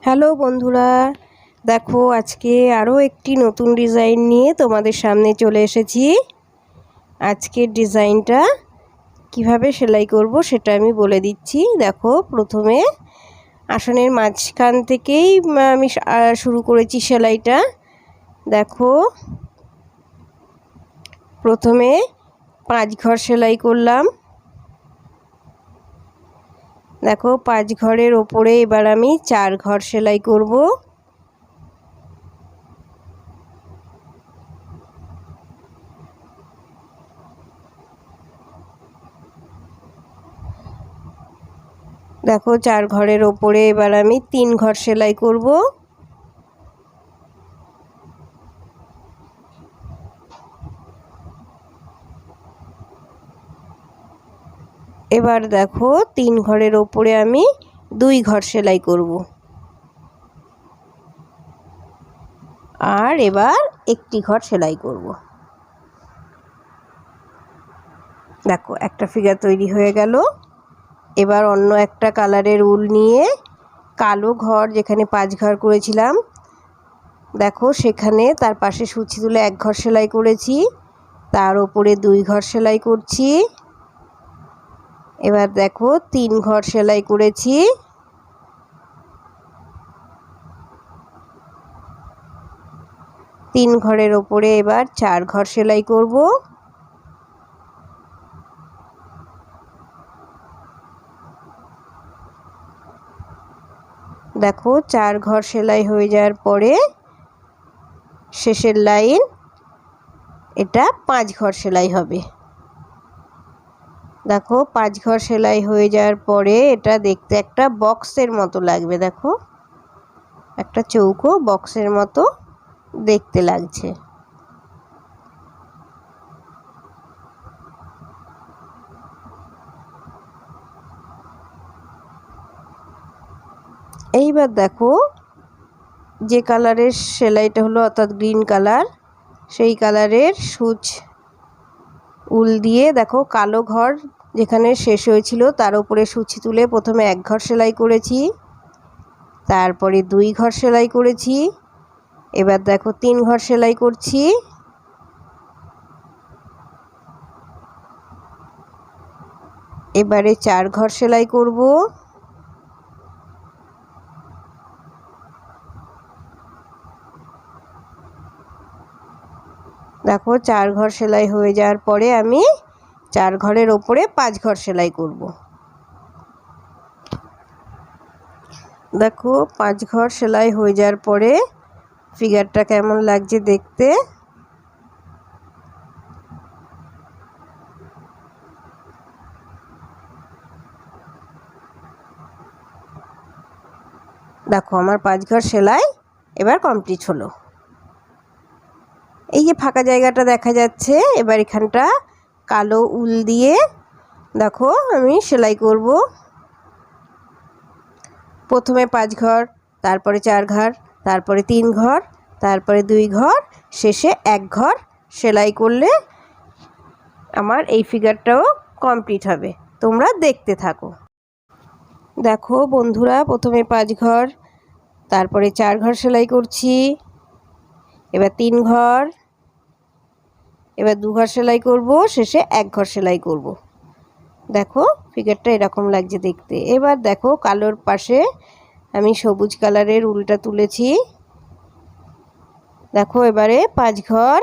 Hello বন্ধুরা, দেখো আজকে আরও একটি নতুন ডিজাইন নিয়ে তোমাদের সামনে চলে এসেছি। আজকের ডিজাইনটা কিভাবে সেলাই করব সেটা আমি বলে দিচ্ছি। দেখো, প্রথমে আসনের মাঝখান থেকেই আমি শুরু করেছি সেলাইটা। দেখো, প্রথমে 5 ঘর সেলাই করলাম। দেখো, 5 ঘরের ওপরে এবার আমি 4 ঘর সেলাই করব। দেখো, 4 ঘরের ওপরে এবার আমি 3 ঘর সেলাই করব। এবার দেখো, 3 ঘরের ওপরে আমি 2 ঘর সেলাই করব। আর এবার একটি ঘর সেলাই করব। দেখো, একটা ফিগার তৈরি হয়ে গেল। এবার অন্য একটা কালারের উল নিয়ে কালো ঘর, যেখানে 5 ঘর করেছিলাম, দেখো সেখানে তার পাশে সূচি তুলে 1 ঘর সেলাই করেছি, তার উপরে 2 ঘর সেলাই করছি। এবার দেখো, 3 ঘর সেলাই করেছি। তিন ঘরের ওপরে এবার 4 ঘর সেলাই করব। দেখো, 4 ঘর সেলাই হয়ে যাওয়ার পরে শেষের লাইন, এটা 5 ঘর সেলাই হবে। দেখো, 5 ঘর সেলাই হয়ে যাওয়ার পরে এটা দেখতে একটা বক্সের মতো লাগবে। দেখো, একটা চৌকো বক্সের মতো দেখতে লাগছে। এইবার দেখো, যে কালারের সেলাইটা হলো, অর্থাৎ গ্রিন কালার, সেই কালারের সূচ উল দিয়ে দেখো কালো ঘর যেখানে শেষ হয়েছিল তার উপরে সূচি তুলে প্রথমে 1 ঘর সেলাই করেছি, তারপরে 2 ঘর সেলাই করেছি। এবার দেখো 3 ঘর সেলাই করছি। এবারে 4 ঘর সেলাই করব। দেখো, 4 ঘর সেলাই হয়ে যাওয়ার পরে আমি 4 ঘরের ওপরে 5 ঘর সেলাই করব। দেখো, 5 ঘর সেলাই হয়ে যাওয়ার পরে ফিগারটা কেমন লাগছে দেখতে। দেখো, আমার 5 ঘর সেলাই এবার কমপ্লিট হলো। এই যে ফাঁকা জায়গাটা দেখা যাচ্ছে, এবার এখানটা কালো উল দিয়ে দেখো আমি সেলাই করব। প্রথমে 5 ঘর, তারপরে 4 ঘর, তারপরে 3 ঘর, তারপরে 2 ঘর, শেষে 1 ঘর সেলাই করলে আমার এই ফিগারটাও কমপ্লিট হবে। তোমরা দেখতে থাকো। দেখো বন্ধুরা, প্রথমে 5 ঘর, তারপরে 4 ঘর সেলাই করছি, এবার 3 ঘর, এবার 2 ঘর সেলাই করব, শেষে 1 ঘর সেলাই করব। দেখো, ফিগারটা এরকম লাগছে দেখতে। এবার দেখো, কালোর পাশে আমি সবুজ কালারের উলটা তুলেছি। দেখো, এবারে 5 ঘর,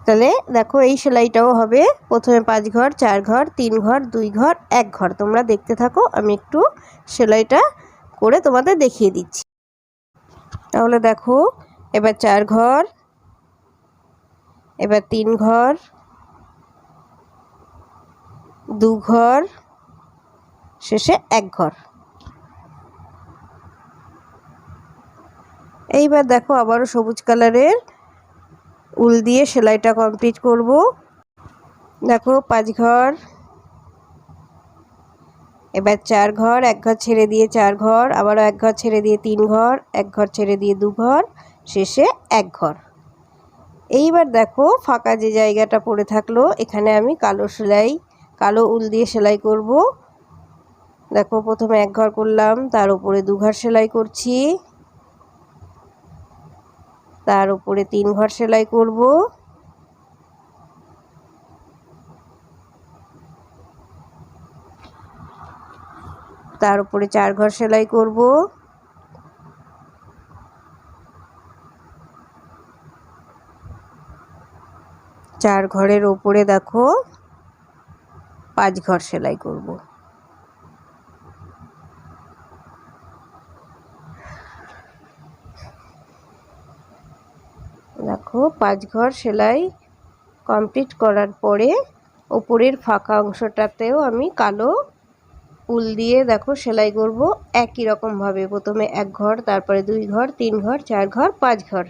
তাহলে দেখো এই সেলাইটাও হবে। প্রথমে 5 ঘর, 4 ঘর, 3 ঘর, 2 ঘর, 1 ঘর। তোমরা দেখতে থাকো, আমি একটু সেলাইটা করে তোমাদের দেখিয়ে দিচ্ছি। তাহলে দেখো, এবার 4 ঘর, এবার 3 ঘর, 2 ঘর, শেষে 1 ঘর। এইবার দেখো, আবারও সবুজ কালারের উল দিয়ে সেলাইটা কমপ্লিট করব। দেখো, 5 ঘর, এবার 4 ঘর, 1 ঘর ছেড়ে দিয়ে 4 ঘর, আবারও 1 ঘর ছেড়ে দিয়ে 3 ঘর, 1 ঘর ছেড়ে দিয়ে 2 ঘর, শেষে 1 ঘর। এইবার দেখো, ফাঁকা যে জায়গাটা পড়ে থাকলো, এখানে আমি কালো উল দিয়ে সেলাই করব। দেখো প্রথমে এক ঘর করলাম, তার উপরে 2 ঘর সেলাই করছি, তার উপরে 3 ঘর সেলাই করব, তার উপরে 4 ঘর সেলাই করব, চার ঘরের উপরে দেখো 5 ঘর সেলাই করব। দেখো 5 ঘর সেলাই কমপ্লিট করার পরে উপরের ফাঁকা অংশটাতেও আমি কালো উল দিয়ে দেখো সেলাই করব একই রকম ভাবে। প্রথমে 1 ঘর, তারপরে 2 ঘর, 3 ঘর, 4 ঘর, 5 ঘর।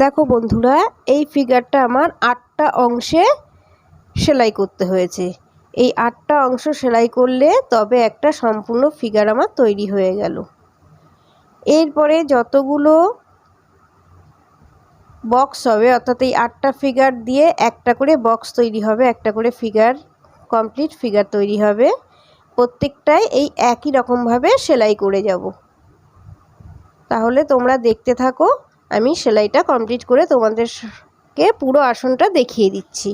দেখো বন্ধুরা, এই ফিগারটা আমার 8টা অংশে সেলাই করতে হয়েছে। এই 8টা অংশ সেলাই করলে তবে একটা সম্পূর্ণ ফিগার আমার তৈরি হয়ে গেল। এরপরে যতগুলো বক্স হবে, অর্থাৎ এই 8টা ফিগার দিয়ে একটা করে বক্স তৈরি হবে, একটা করে ফিগার, কমপ্লিট ফিগার তৈরি হবে। প্রত্যেকটাই এই একই রকমভাবে সেলাই করে যাব। তাহলে তোমরা দেখতে থাকো, আমি সেলাইটা কমপ্লিট করে তোমাদেরকে পুরো আসনটা দেখিয়ে দিচ্ছি।